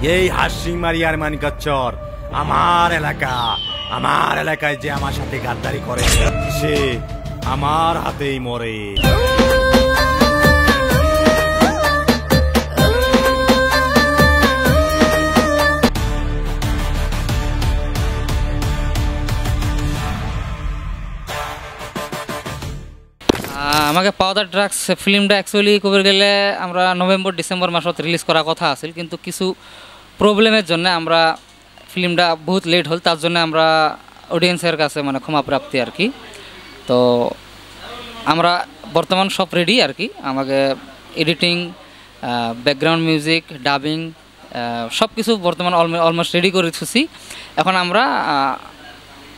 এই হাসিমারি আর মানিকচর আমার এলাকায় যে আমার সাথে গাদ্দারি করে সে আমার হাতেই মরে। আমাকে পাওয়া দ্য ড্রাগস ফিল্মটা অ্যাকচুয়ালি কবে গেলে আমরা নভেম্বর ডিসেম্বর মাসত রিলিজ করার কথা আছিল, কিন্তু কিছু প্রবলেমের জন্য আমরা ফিল্মটা বহুত লেট হল, তার জন্য আমরা অডিয়েন্সের কাছে মানে ক্ষমা প্রাপ্তি আর কি। তো আমরা বর্তমান সব রেডি আর কি, আমাকে এডিটিং, ব্যাকগ্রাউন্ড মিউজিক, ডাবিং সব কিছু বর্তমান অলমোস্ট রেডি করে দিচ্ছি। এখন আমরা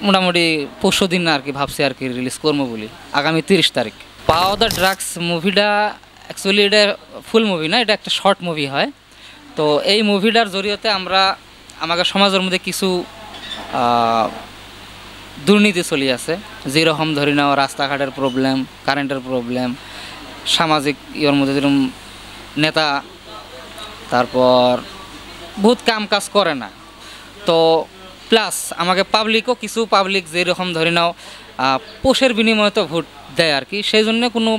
মোটামুটি 25 দিন আর কি ভাবছি আর কি রিলিজ করবো বলি, আগামী 30 তারিখ। পাওয়া দ্য ড্রাগস মুভিটা অ্যাকচুয়ালি এটা ফুল মুভি না, এটা একটা শর্ট মুভি হয়। তো এই মুভিটার জরিয়তে আমাদের সমাজের মধ্যে কিছু দুর্নীতি চলি আছে, যেরকম ধরি নাও রাস্তাঘাটের প্রবলেম, কারেন্টের প্রবলেম, সামাজিক ইয়ের মধ্যে যেরকম নেতা, তারপর বহুত কাম কাজ করে না। তো প্লাস আমাকে পাবলিকও কিছু পাবলিক যেরকম ধরে নাও পোষের বিনিময়ে তো ভোট দেয় আর কি, সেই জন্য কোনো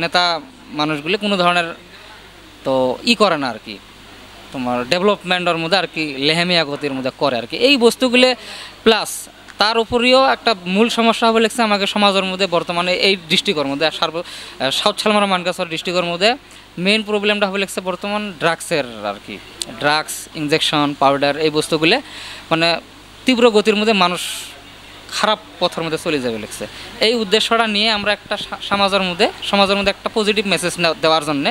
নেতা মানুষগুলি কোনো ধরনের তো করে না আর কি, তোমার ডেভেলপমেন্টের মধ্যে আর কি লেহেমিয়া গতির মধ্যে করে আর কি এই বস্তুগুলো। প্লাস তার উপরেও একটা মূল সমস্যা হবে লাগছে আমাকে সমাজের মধ্যে বর্তমানে এই ডিস্ট্রিক্টের মধ্যে সাউথ শালমারা মানকাছড় ডিস্ট্রিক্টের মধ্যে মেইন প্রবলেমটা হবে লাগছে বর্তমান ড্রাগসের আর কি। ড্রাগস, ইনজেকশন, পাউডার এই বস্তুগুলো মানে তীব্র গতির মধ্যে মানুষ খারাপ পথের মধ্যে চলে যাবে লাগছে। এই উদ্দেশ্যটা নিয়ে আমরা একটা সমাজের মধ্যে একটা পজিটিভ মেসেজ দেওয়ার জন্যে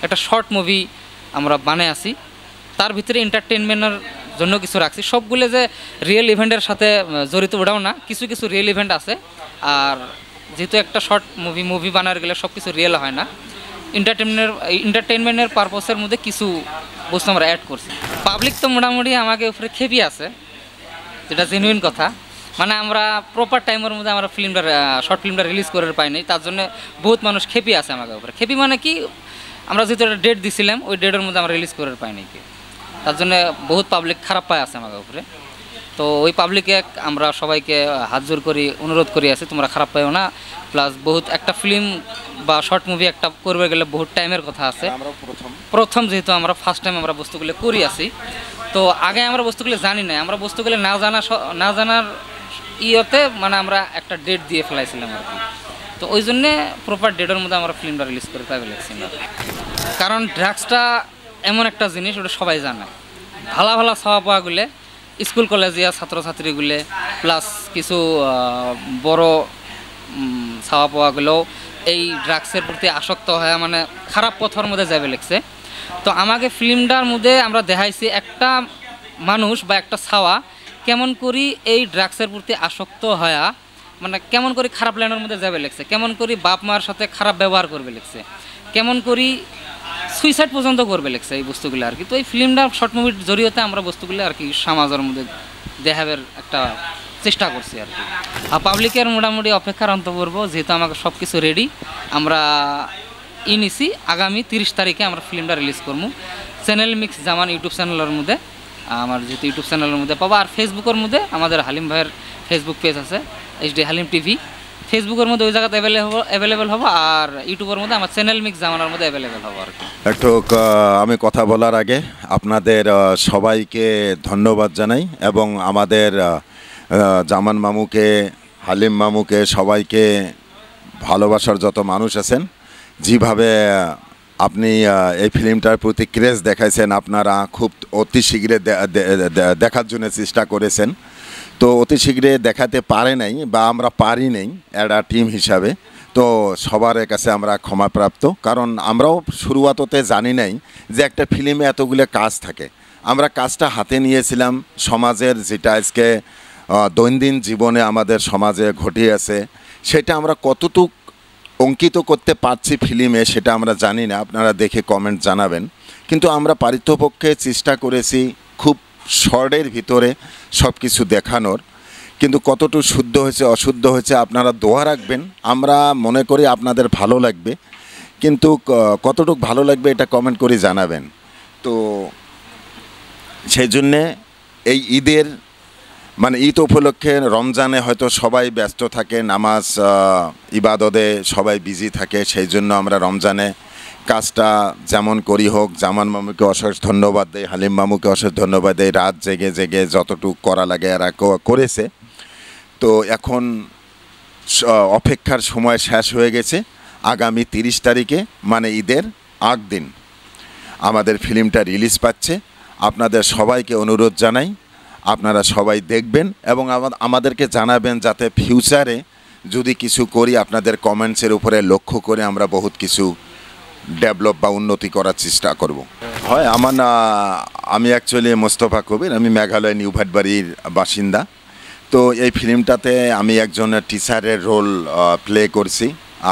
একটা শর্ট মুভি আমরা বানিয়ে আসি। তার ভিতরে এন্টারটেনমেন্টের জন্য কিছু রাখছি, সবগুলো যে রিয়েল ইভেন্টের সাথে জড়িত ওটাও না, কিছু কিছু রিয়েল ইভেন্ট আছে। আর যেহেতু একটা শর্ট মুভি বানার গেলে সব কিছু রিয়েল হয় না, এন্টারটেনমেন্টের পারপসের মধ্যে কিছু বস্তু আমরা অ্যাড করছি। পাবলিক তো মোটামুটি আমাকে উপরে খেপি আছে, যেটা জেনুইন কথা। মানে আমরা প্রপার টাইমের মধ্যে আমরা শর্ট ফিল্মটা রিলিজ করে পাইনি, তার জন্য বহুত মানুষ খেপি আছে আমাকে উপরে। খেপি মানে কি, আমরা যেহেতু একটা ডেট দিছিলাম ওই ডেটের মধ্যে আমরা রিলিজ করে পাইনি কি, তার জন্য বহুত পাবলিক খারাপ পায় আছে আমাকে উপরে। তো ওই পাবলিকে আমরা সবাইকে হাত জোর করি, অনুরোধ করি আছি তোমরা খারাপ পাইও না। প্লাস বহুত একটা ফিল্ম বা শর্ট মুভি একটা করবে গেলে বহুত টাইমের কথা আছে। প্রথম যেহেতু আমরা ফার্স্ট টাইম আমরা বস্তুগুলো করি আছি, তো আগে আমরা বস্তুগুলো জানি না, আমরা বস্তুগুলো না জানার ইয়েতে মানে আমরা একটা ডেট দিয়ে ফেলাইছিলাম আর কি। তো ওই জন্যে প্রপার ডেটের মধ্যে আমরা ফিল্মটা রিলিজ করে পাইবে লাগছি না। কারণ ড্রাগসটা এমন একটা জিনিস, ওটা সবাই জানে। ভালো ছাওয়া পাওয়াগুলো স্কুল কলেজিয়া ছাত্রছাত্রীগুলো প্লাস কিছু বড় ছাওয়া পাওয়াগুলো এই ড্রাগসের প্রতি আসক্ত হয়ে মানে খারাপ পথের মধ্যে যাবে লাগছে। তো আমাকে ফিল্মটার মধ্যে আমরা দেখাইছি একটা মানুষ বা একটা ছাওয়া কেমন করি এই ড্রাগসের প্রতি আসক্ত হয়া মানে কেমন করি খারাপ লাইনের মধ্যে যাবে লাগছে, কেমন করি বাপ মার সাথে খারাপ ব্যবহার করবে লাগছে, কেমন করি সুইসাইড পর্যন্ত করবে লাগছে এই বস্তুগুলো আর কি। তো এই ফিল্মটা শর্ট মুভির জরিয়তে আমরা বস্তুগুলো আর কি সমাজের মধ্যে দেখাবার একটা চেষ্টা করছি আর কি। আর পাবলিকের মোটামুটি অপেক্ষার অন্ত করবো, যেহেতু আমাকে সব কিছু রেডি। আমরা নিছি আগামী 30 তারিখে আমরা ফিল্মটা রিলিজ করবো চ্যানেল মিক্স জামান ইউটিউব চ্যানেলের মধ্যে। আমার যেহেতু ইউটিউব চ্যানেলের মধ্যে পাবো, আর ফেসবুকের মধ্যে আমাদের হালিম ভাইয়ের ফেসবুক পেজ আছে HD হালিম টিভি, ফেসবুকের মধ্যে ওই জায়গাতে অ্যাভেলেবেল হবো, আর ইউটিউবের মধ্যে আমার চ্যানেল মিক্স জামানার মধ্যে অ্যাভেলেবেল হবো আর কি। একটু আমি কথা বলার আগে আপনাদের সবাইকে ধন্যবাদ জানাই এবং আমাদের জামান মামুকে, হালিম মামুকে, সবাইকে ভালোবাসার যত মানুষ আছেন, যেভাবে আপনি এই ফিল্মটার প্রতি ক্রেজ দেখাইছেন, আপনারা খুব অতি শীঘ্রে দেখার জন্য চেষ্টা করেছেন। তো অতি শীঘ্রে দেখাতে পারে নাই বা আমরা পারি নাই একটা টিম হিসাবে, তো সবার কাছে আমরা ক্ষমাপ্রাপ্ত। কারণ আমরাও শুরুয়াততে জানি নাই যে একটা ফিল্মে এতগুলো কাজ থাকে। আমরা কাজটা হাতে নিয়েছিলাম সমাজের, যেটা আজকে দৈনন্দিন জীবনে আমাদের সমাজে ঘটিয়েছে, সেটা আমরা কতটুক অঙ্কিত করতে পারছি ফিল্মে সেটা আমরা জানি না, আপনারা দেখে কমেন্ট জানাবেন। কিন্তু আমরা পারিতপক্ষে চেষ্টা করেছি খুব শর্টের ভিতরে সব কিছু দেখানোর, কিন্তু কতটুকু শুদ্ধ হয়েছে অশুদ্ধ হয়েছে আপনারা দোয়া রাখবেন। আমরা মনে করি আপনাদের ভালো লাগবে, কিন্তু কতটুকু ভালো লাগবে এটা কমেন্ট করে জানাবেন। তো সেই জন্যে এই ঈদের মানে ঈদ উপলক্ষে রমজানে হয়তো সবাই ব্যস্ত থাকে, নামাজ ইবাদতে সবাই বিজি থাকে, সেই জন্য আমরা রমজানে কাজটা যেমন করি হোক, জামান মামুকে অশেষ ধন্যবাদ দেয়, হালিম মামুকে অশেষ ধন্যবাদ দেয়, রাত জেগে জেগে যতটুকু করা লাগে এরা করেছে। তো এখন অপেক্ষার সময় শেষ হয়ে গেছে। আগামী 30 তারিখে মানে ঈদের আগ দিন আমাদের ফিল্মটা রিলিজ পাচ্ছে। আপনাদের সবাইকে অনুরোধ জানাই, আপনারা সবাই দেখবেন এবং আমাদেরকে জানাবেন, যাতে ফিউচারে যদি কিছু করি আপনাদের কমেন্টসের উপরে লক্ষ্য করে আমরা বহুত কিছু ডেভেলপ বা উন্নতি করার চেষ্টা করব। হয় আমি অ্যাকচুয়ালি মোস্তফা কবির, আমি মেঘালয় নিউ ভাটবাড়ির বাসিন্দা। তো এই ফিল্মটাতে আমি একজন টিচারের রোল প্লে করছি,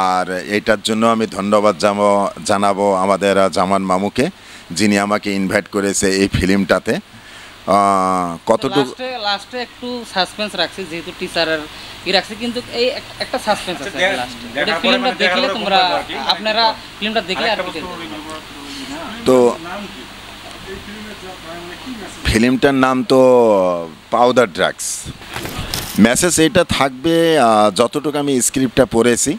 আর এইটার জন্য আমি ধন্যবাদ জানাবো আমাদের জামান মামুকে, যিনি আমাকে ইনভাইট করেছে এই ফিল্মটাতে। কতটুকু লাস্টে একটু সাসপেন্স রাখছি, যেহেতু টিচারের রাখছি, কিন্তু এই একটা সাসপেন্স আছে লাস্টে। এটা ফিল্মটা দেখলে আপনারা ফিল্মটা দেখলে আর কি। তো ফিল্মটার নাম তো পাউডার ড্রাগস। মেসেজ এটা থাকবে, যতটুকু আমি স্ক্রিপ্টটা পড়েছি,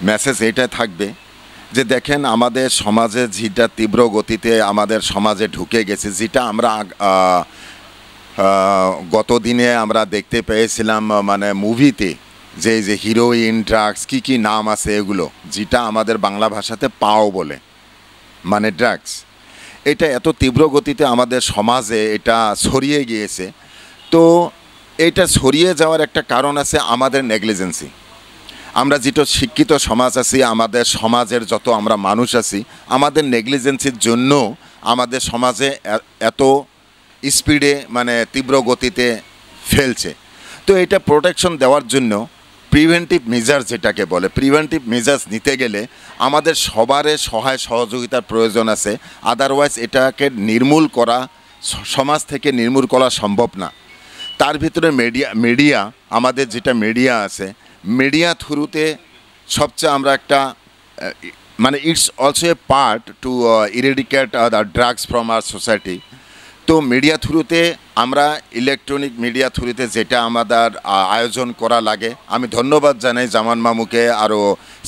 মেসেজ এটা থাকবে যে দেখেন আমাদের সমাজে যেটা তীব্র গতিতে আমাদের সমাজে ঢুকে গেছে, যেটা আমরা গত দিনে আমরা দেখতে পেয়েছিলাম মানে মুভিতে, যে হিরোইন, ড্রাগস, কি নাম আছে এগুলো, যেটা আমাদের বাংলা ভাষাতে পাও বলে, মানে ড্রাগস। এটা এত তীব্র গতিতে আমাদের সমাজে এটা ছড়িয়ে গিয়েছে। তো এটা ছড়িয়ে যাওয়ার একটা কারণ আছে আমাদের নেগলিজেন্সি। আমরা যেটা শিক্ষিত সমাজ আছি, আমাদের সমাজের যত আমরা মানুষ আছি, আমাদের নেগলিজেন্সির জন্য আমাদের সমাজে এত স্পিডে মানে তীব্র গতিতে ফেলছে। তো এটা প্রোটেকশন দেওয়ার জন্য প্রিভেন্টিভ মেজার্স, যেটাকে বলে প্রিভেন্টিভ মেজার্স নিতে গেলে আমাদের সবারই সহায় সহযোগিতার প্রয়োজন আছে। আদারওয়াইজ এটাকে নির্মূল করা, সমাজ থেকে নির্মূল করা সম্ভব না। তার ভিতরে মিডিয়া আমাদের যেটা মিডিয়া আছে, মিডিয়া থ্রুতে সবচেয়ে আমরা একটা মানে it's also a part to eradicate the drugs from our society. তো মিডিয়া থ্রুতে আমরা ইলেকট্রনিক মিডিয়া থ্রুতে যেটা আমাদের আয়োজন করা লাগে, আমি ধন্যবাদ জানাই জামান মামুকে আরও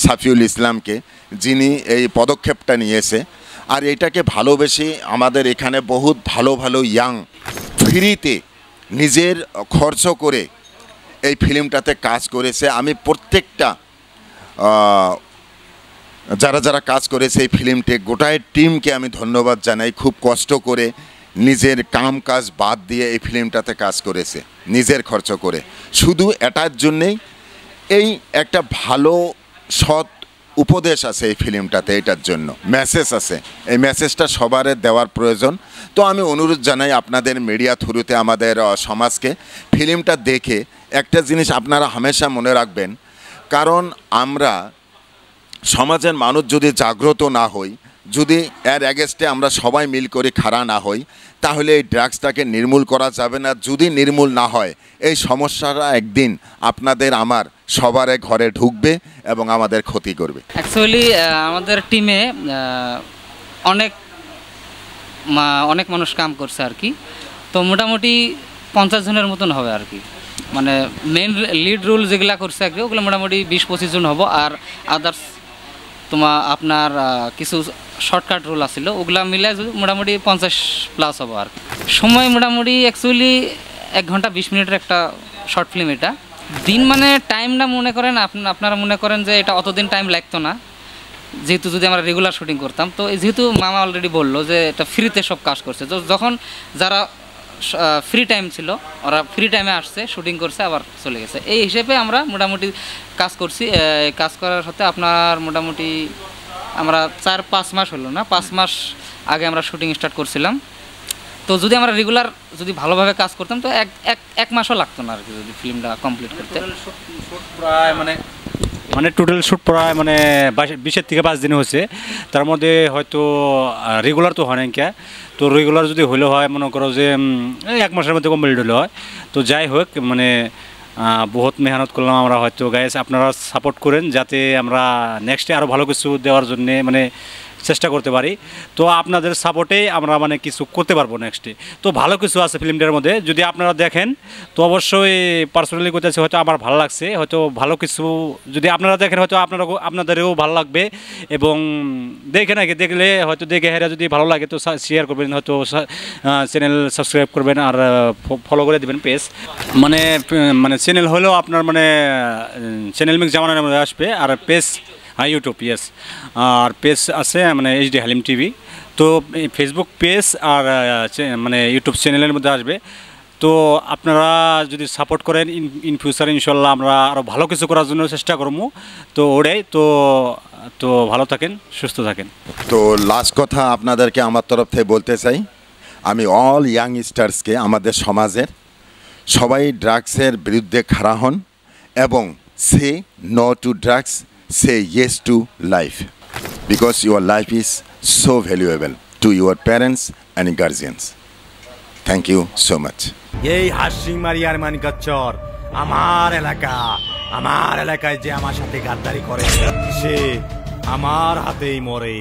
সাফিউল ইসলামকে, যিনি এই পদক্ষেপটা নিয়েছে। আর এটাকে ভালোবেসে আমাদের এখানে বহুত ভালো ভালো ইয়াং ফ্রিতে নিজের খরচ করে এই ফিল্মটাতে কাজ করেছে। আমি প্রত্যেকটা যারা কাজ করেছে এই ফিল্মটি গোটায় টিমকে আমি ধন্যবাদ জানাই। খুব কষ্ট করে নিজের কাম কাজ বাদ দিয়ে এই ফিল্মটাতে কাজ করেছে নিজের খরচ করে, শুধু এটার জন্যেই। এই একটা ভালো সৎ উপদেশ আছে এই ফিল্মটাতে, এটার জন্য মেসেজ আছে, এই মেসেজটা সবার দেওয়ার প্রয়োজন। তো আমি অনুরোধ জানাই আপনাদের মিডিয়া থ্রুতে আমাদের সমাজকে ফিল্মটা দেখে একটা জিনিস আপনারা হামেশা মনে রাখবেন, কারণ আমরা সমাজের মানুষ যদি জাগ্রত না হই, যদি এর এগেস্টে আমরা সবাই মিল করে খাড়া না হই, তাহলে এই ড্রাগসটাকে নির্মূল করা যাবে না। যদি নির্মূল না হয়, এই সমস্যাটা একদিন আপনাদের আমার সবার ঘরে ঢুকবে এবং আমাদের ক্ষতি করবে। অ্যাকচুয়ালি আমাদের টিমে অনেক মানুষ কাম করছে আর কি। তো মোটামুটি 50 জনের মতন হবে আর কি। মানে মেন লিড রোল যেগুলা করছে আর কি, ওগুলো মোটামুটি 20-25 জন হবো। আর আদার্স আপনার কিছু শর্টকাট রোল আসছিল, ওগুলা মিলে মোটামুটি 50+ হবো আর কি। সময় মোটামুটি অ্যাকচুয়ালি 1 ঘন্টা 20 মিনিটের একটা শর্ট ফিল্ম। এটা দিন মানে টাইমটা মনে করেন আপনারা মনে করেন যে এটা অতদিন টাইম লাগতো না, যেহেতু যদি আমরা রেগুলার শুটিং করতাম। তো যেহেতু মামা অলরেডি বললো যে এটা ফ্রিতে সব কাজ করছে, তো যখন যারা ফ্রি টাইম ছিল ওরা ফ্রি টাইমে আসছে, শুটিং করছে, আবার চলে গেছে। এই হিসেবে আমরা মোটামুটি কাজ করছি। কাজ করার সাথে আপনার মোটামুটি আমরা 4-5 মাস হলো না, 5 মাস আগে আমরা শুটিং স্টার্ট করছিলাম। তো যদি আমরা রেগুলার যদি ভালোভাবে কাজ করতাম তো এক মাসও লাগতো না আর কি, যদি ফিল্মটা কমপ্লিট করতে। প্রায় মানে টোটাল শ্যুট প্রায় 20 থেকে 5 দিন হয়েছে। তার মধ্যে হয়তো রেগুলার তো হয় না কে, তো রেগুলার যদি হলে হয় মনে করো যে 1 মাসের মধ্যে কমপ্লিট হলে হয়। তো যাই হোক বহুত মেহনত করলাম আমরা। হয়তো গাইস আপনারা সাপোর্ট করেন যাতে আমরা নেক্সটে আরও ভালো কিছু দেওয়ার জন্যে চেষ্টা করতে পারি। তো আপনাদের সাপোর্টেই আমরা মানে কিছু করতে পারবো নেক্সটে। তো ভালো কিছু আছে ফিল্মটার মধ্যে, যদি আপনারা দেখেন তো অবশ্যই পার্সোনালি করতেছে, হয়তো আমার ভালো লাগছে, হয়তো ভালো কিছু যদি আপনারা দেখেন হয়তো আপনাদেরও ভালো লাগবে। এবং দেখলে হয়তো দেখে হেরা যদি ভালো লাগে তো শেয়ার করবেন, হয়তো চ্যানেল সাবস্ক্রাইব করবেন আর ফলো করে দেবেন পেজ। মানে চ্যানেল হলেও আপনার মানে চ্যানেল মিক্স জামানার মধ্যে আসবে, আর পেজ ইউটিউব, ইয়েস, আর পেজ আছে মানে HD হালিম টিভি। তো ফেসবুক পেজ আর মানে ইউটিউব চ্যানেলের মধ্যে আসবে। তো আপনারা যদি সাপোর্ট করেন ইন ফিউচার ইনশাল্লাহ আমরা আরও ভালো কিছু করার জন্য চেষ্টা করবো। তো ওটাই তো ভালো থাকেন, সুস্থ থাকেন। তো লাস্ট কথা আপনাদেরকে আমার তরফ থেকে বলতে চাই, আমি অল ইয়াং স্টার্সকে, আমাদের সমাজের সবাই ড্রাগসের বিরুদ্ধে খাড়া হন এবং say no to drugs, say yes to life, because your life is so valuable to your parents and guardians. Thank you so much. এই হাসিং মারিয়ার মানিকচর আমার এলাকায় যে আমার সাথে গাদ্দারি করে সে আমার হাতেই মরে।